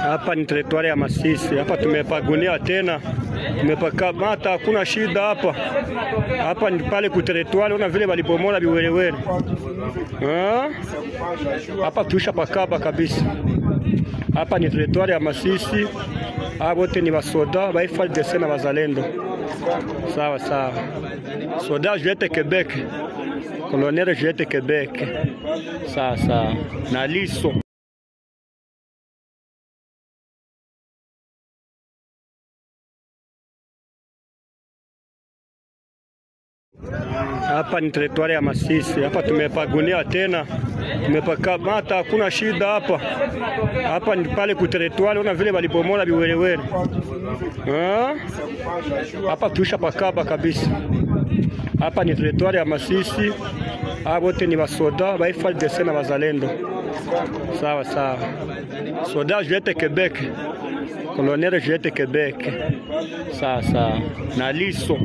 Hapa ni teritwari ya Masisi. Hapa tumepagunia tena, tumepakamata, hakuna shida hapa. Hapa ni pale ku teritwari, ona vile walibomola biwelewele. Hapa tuisha pakaba kabisa. Hapa ni teritwari ya Masisi. Hapa wote ni basoda ba FARDC na bazalendo. Sawa sawa. Soda Juliette Quebec. Colonel Juliette Quebec. Sawa sawa. Na Liso. Hapa ni teritwari ya Masisi. Hapa tumepagunia tena, tumepakamata, hakuna shida hapa. Hapa ni pale ku teritwari, ona vile walibomola biwelewele. Hapa tuisha pakaba kabisa. Hapa ni teritwari ya Masisi. Hapa wote ni basoda ba FARDC na bazalendo. Sawa sawa. Soda Juliette Quebec. Colonel Juliette Quebec. Sawa sawa. Na Liso.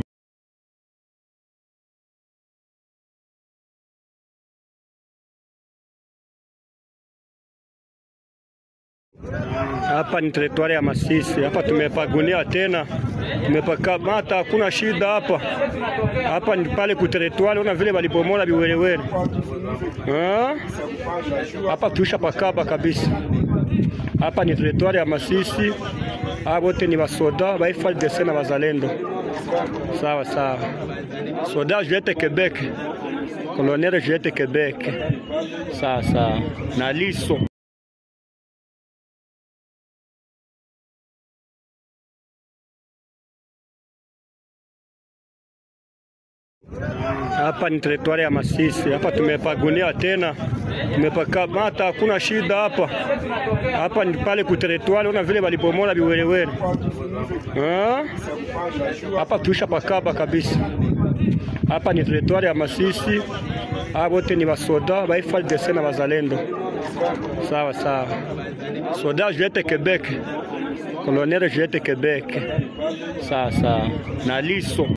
Hapa ni teritwari ya Masisi. Hapa tumepagunia tena, tumepakamata, hakuna shida hapa. Hapa ni pale ku teritwari, ona vile walibomola biwelewele. Hapa tuisha pakaba kabisa. Hapa ni teritwari ya Masisi. Hapa wote ni basoda ba FARDC na bazalendo. Sawa sawa. Soda Juliette Quebec. Colonel Juliette Quebec. Sawa sawa. Na Liso. Hapa ni teritwari ya Masisi. Hapa tumepagunia tena, tumepakamata, hakuna shida hapa. Hapa ni pale ku teritwari, ona vile walibomola biwelewele. Hapa tuisha pakaba kabisa. Hapa ni teritwari ya Masisi. Hapa wote ni basoda ba FARDC na bazalendo. Sawa sawa. Soda Juliette Quebec. Colonel Juliette Quebec. Sawa sawa. Na Liso.